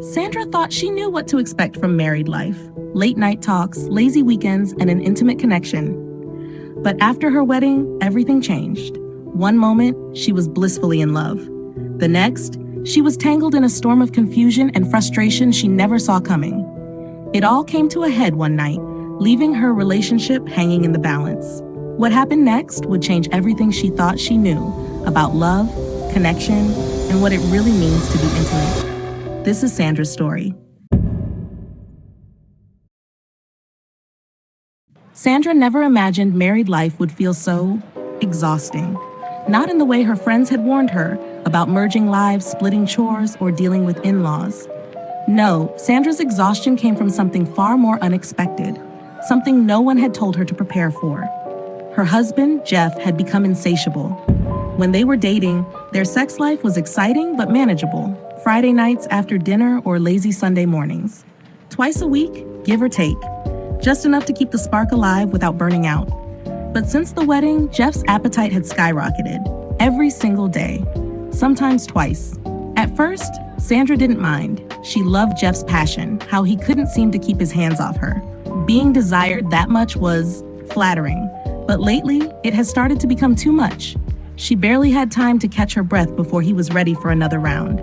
Sandra thought she knew what to expect from married life: late night talks, lazy weekends, and an intimate connection. But after her wedding, everything changed. One moment, she was blissfully in love. The next, she was tangled in a storm of confusion and frustration she never saw coming. It all came to a head one night, leaving her relationship hanging in the balance. What happened next would change everything she thought she knew about love, connection, and what it really means to be intimate. This is Sandra's story. Sandra never imagined married life would feel so exhausting. Not in the way her friends had warned her about merging lives, splitting chores, or dealing with in-laws. No, Sandra's exhaustion came from something far more unexpected, something no one had told her to prepare for. Her husband, Jeff, had become insatiable. When they were dating, their sex life was exciting but manageable. Friday nights after dinner or lazy Sunday mornings. Twice a week, give or take. Just enough to keep the spark alive without burning out. But since the wedding, Jeff's appetite had skyrocketed. Every single day. Sometimes twice. At first, Sandra didn't mind. She loved Jeff's passion, how he couldn't seem to keep his hands off her. Being desired that much was flattering. But lately, it has started to become too much. She barely had time to catch her breath before he was ready for another round.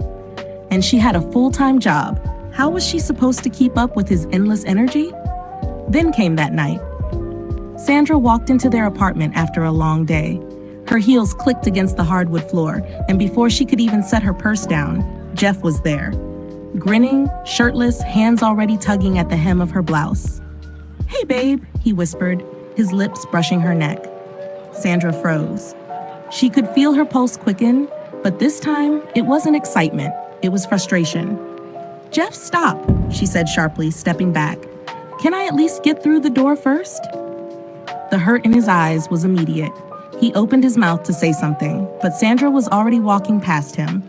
And she had a full-time job. How was she supposed to keep up with his endless energy? Then came that night. Sandra walked into their apartment after a long day. Her heels clicked against the hardwood floor, and before she could even set her purse down, Jeff was there. Grinning, shirtless, hands already tugging at the hem of her blouse. "Hey, babe," he whispered, his lips brushing her neck. Sandra froze. She could feel her pulse quicken, but this time, it wasn't excitement. It was frustration. "Jeff, stop," she said sharply, stepping back. "Can I at least get through the door first?" The hurt in his eyes was immediate. He opened his mouth to say something, but Sandra was already walking past him.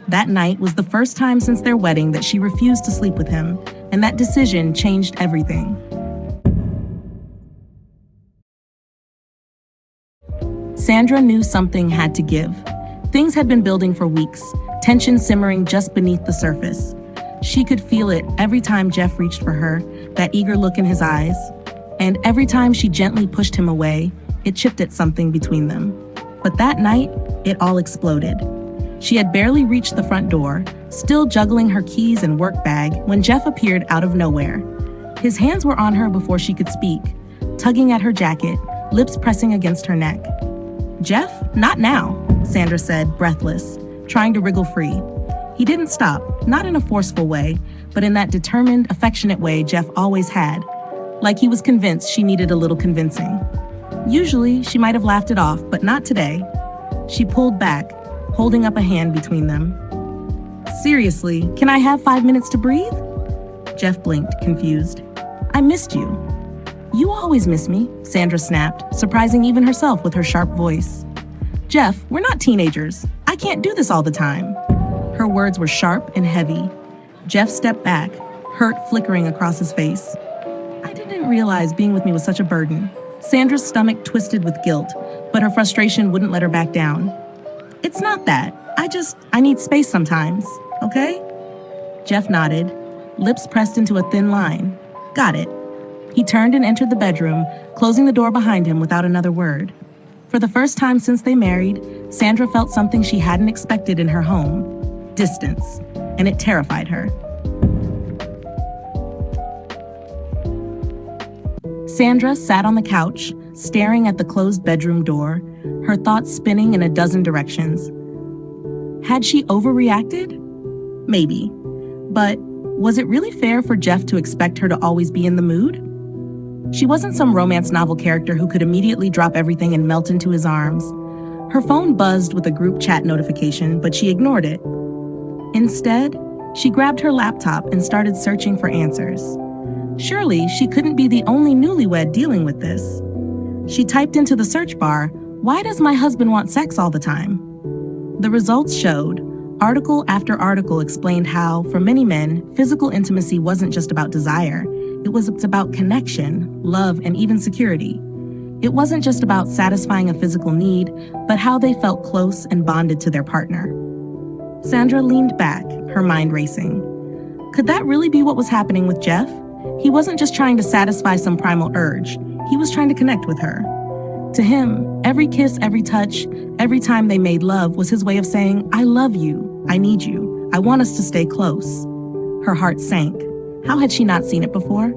That night was the first time since their wedding that she refused to sleep with him, and that decision changed everything. Sandra knew something had to give. Things had been building for weeks, tension simmering just beneath the surface. She could feel it every time Jeff reached for her, that eager look in his eyes. And every time she gently pushed him away, it chipped at something between them. But that night, it all exploded. She had barely reached the front door, still juggling her keys and work bag, when Jeff appeared out of nowhere. His hands were on her before she could speak, tugging at her jacket, lips pressing against her neck. "Jeff, not now," Sandra said, breathless, trying to wriggle free. He didn't stop, not in a forceful way, but in that determined, affectionate way Jeff always had, like he was convinced she needed a little convincing. Usually, she might have laughed it off, but not today. She pulled back, holding up a hand between them. "Seriously, can I have 5 minutes to breathe?" Jeff blinked, confused. "I missed you." "You always miss me," Sandra snapped, surprising even herself with her sharp voice. "Jeff, we're not teenagers. I can't do this all the time." Her words were sharp and heavy. Jeff stepped back, hurt flickering across his face. "I didn't realize being with me was such a burden." Sandra's stomach twisted with guilt, but her frustration wouldn't let her back down. "It's not that. I need space sometimes, okay?" Jeff nodded, lips pressed into a thin line. "Got it." He turned and entered the bedroom, closing the door behind him without another word. For the first time since they married, Sandra felt something she hadn't expected in her home: distance, and it terrified her. Sandra sat on the couch, staring at the closed bedroom door, her thoughts spinning in a dozen directions. Had she overreacted? Maybe. But was it really fair for Jeff to expect her to always be in the mood? She wasn't some romance novel character who could immediately drop everything and melt into his arms. Her phone buzzed with a group chat notification, but she ignored it. Instead, she grabbed her laptop and started searching for answers. Surely, she couldn't be the only newlywed dealing with this. She typed into the search bar, "Why does my husband want sex all the time?" The results showed. Article after article explained how, for many men, physical intimacy wasn't just about desire. It was about connection, love, and even security. It wasn't just about satisfying a physical need, but how they felt close and bonded to their partner. Sandra leaned back, her mind racing. Could that really be what was happening with Jeff? He wasn't just trying to satisfy some primal urge. He was trying to connect with her. To him, every kiss, every touch, every time they made love was his way of saying, I love you, I need you, I want us to stay close. Her heart sank. How had she not seen it before?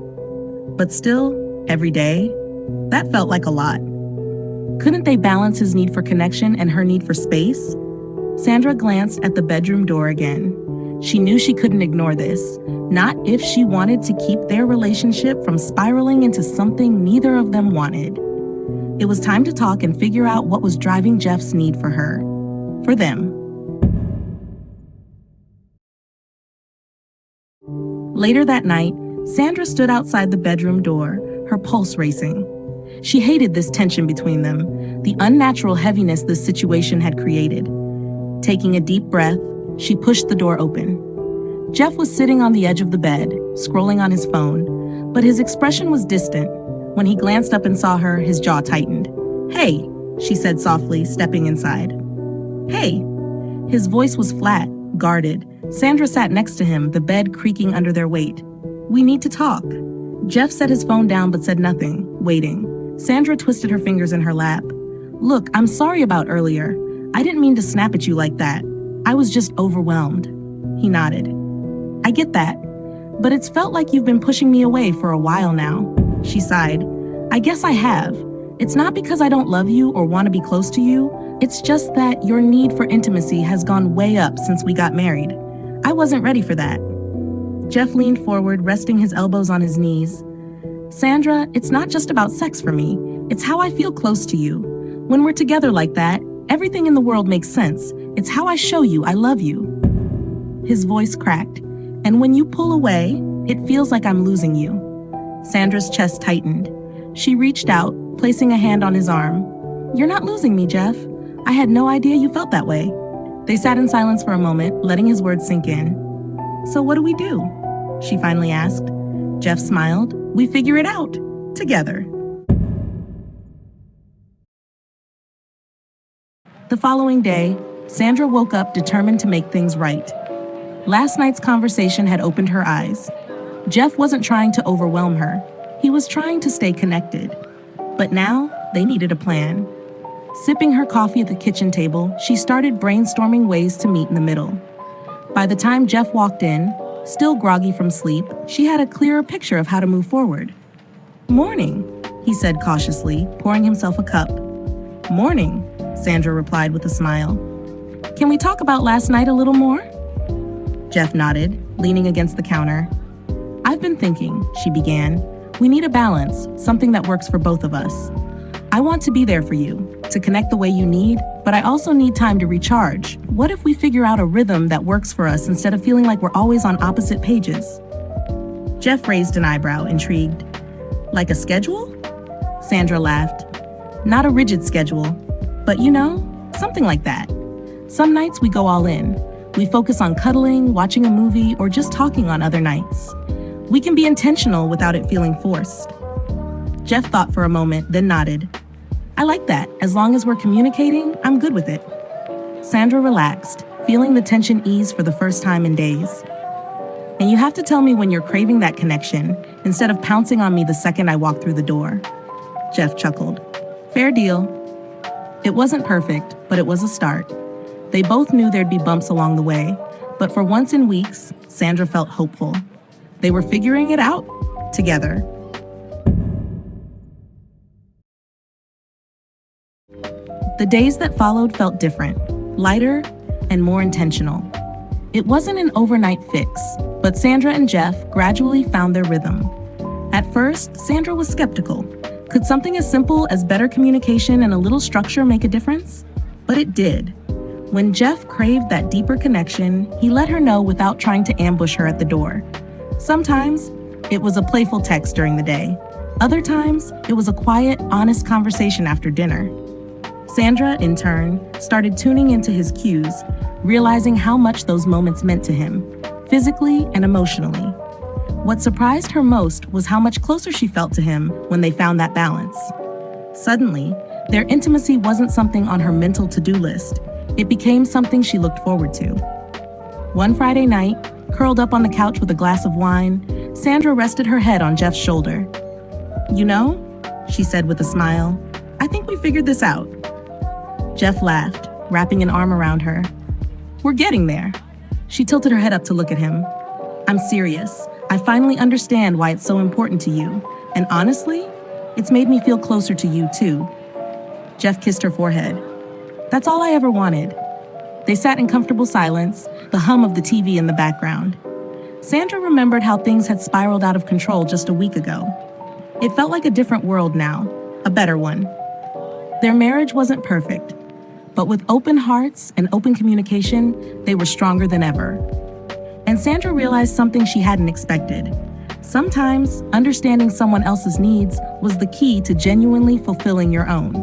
But still, every day, that felt like a lot. Couldn't they balance his need for connection and her need for space? Sandra glanced at the bedroom door again. She knew she couldn't ignore this, not if she wanted to keep their relationship from spiraling into something neither of them wanted. It was time to talk and figure out what was driving Jeff's need for her, for them. Later that night, Sandra stood outside the bedroom door, her pulse racing. She hated this tension between them, the unnatural heaviness this situation had created. Taking a deep breath, she pushed the door open. Jeff was sitting on the edge of the bed, scrolling on his phone, but his expression was distant. When he glanced up and saw her, his jaw tightened. Hey, she said softly, stepping inside. Hey. His voice was flat, guarded. Sandra sat next to him, the bed creaking under their weight. We need to talk. Jeff set his phone down but said nothing, waiting. Sandra twisted her fingers in her lap. Look, I'm sorry about earlier. I didn't mean to snap at you like that. I was just overwhelmed. He nodded. I get that, but it's felt like you've been pushing me away for a while now. She sighed. I guess I have. It's not because I don't love you or want to be close to you. It's just that your need for intimacy has gone way up since we got married. I wasn't ready for that. Jeff leaned forward, resting his elbows on his knees. Sandra, it's not just about sex for me. It's how I feel close to you. When we're together like that, everything in the world makes sense. It's how I show you I love you. His voice cracked. And when you pull away, it feels like I'm losing you. Sandra's chest tightened. She reached out, placing a hand on his arm. You're not losing me, Jeff. I had no idea you felt that way. They sat in silence for a moment, letting his words sink in. So what do we do? She finally asked. Jeff smiled. We figure it out. Together. The following day, Sandra woke up determined to make things right. Last night's conversation had opened her eyes. Jeff wasn't trying to overwhelm her. He was trying to stay connected. But now, they needed a plan. Sipping her coffee at the kitchen table, she started brainstorming ways to meet in the middle. By the time Jeff walked in, still groggy from sleep, she had a clearer picture of how to move forward. Morning, he said cautiously, pouring himself a cup. Morning, Sandra replied with a smile. Can we talk about last night a little more? Jeff nodded, leaning against the counter. I've been thinking, she began. We need a balance, something that works for both of us. I want to be there for you, to connect the way you need, but I also need time to recharge. What if we figure out a rhythm that works for us instead of feeling like we're always on opposite pages? Jeff raised an eyebrow, intrigued. Like a schedule? Sandra laughed. Not a rigid schedule, but something like that. Some nights we go all in. We focus on cuddling, watching a movie, or just talking on other nights. We can be intentional without it feeling forced. Jeff thought for a moment, then nodded. I like that. As long as we're communicating, I'm good with it. Sandra relaxed, feeling the tension ease for the first time in days. And you have to tell me when you're craving that connection, instead of pouncing on me the second I walk through the door. Jeff chuckled. Fair deal. It wasn't perfect, but it was a start. They both knew there'd be bumps along the way, but for once in weeks, Sandra felt hopeful. They were figuring it out together. The days that followed felt different, lighter, and more intentional. It wasn't an overnight fix, but Sandra and Jeff gradually found their rhythm. At first, Sandra was skeptical. Could something as simple as better communication and a little structure make a difference? But it did. When Jeff craved that deeper connection, he let her know without trying to ambush her at the door. Sometimes, it was a playful text during the day. Other times, it was a quiet, honest conversation after dinner. Sandra, in turn, started tuning into his cues, realizing how much those moments meant to him, physically and emotionally. What surprised her most was how much closer she felt to him when they found that balance. Suddenly, their intimacy wasn't something on her mental to-do list. It became something she looked forward to. One Friday night, Curled up on the couch with a glass of wine, Sandra rested her head on Jeff's shoulder. "You know," she said with a smile, "I think we figured this out." Jeff laughed, wrapping an arm around her. "We're getting there." She tilted her head up to look at him. "I'm serious. I finally understand why it's so important to you. And honestly, it's made me feel closer to you, too." Jeff kissed her forehead. "That's all I ever wanted." They sat in comfortable silence, the hum of the TV in the background. Sandra remembered how things had spiraled out of control just a week ago. It felt like a different world now, a better one. Their marriage wasn't perfect, but with open hearts and open communication, they were stronger than ever. And Sandra realized something she hadn't expected. Sometimes, understanding someone else's needs was the key to genuinely fulfilling your own.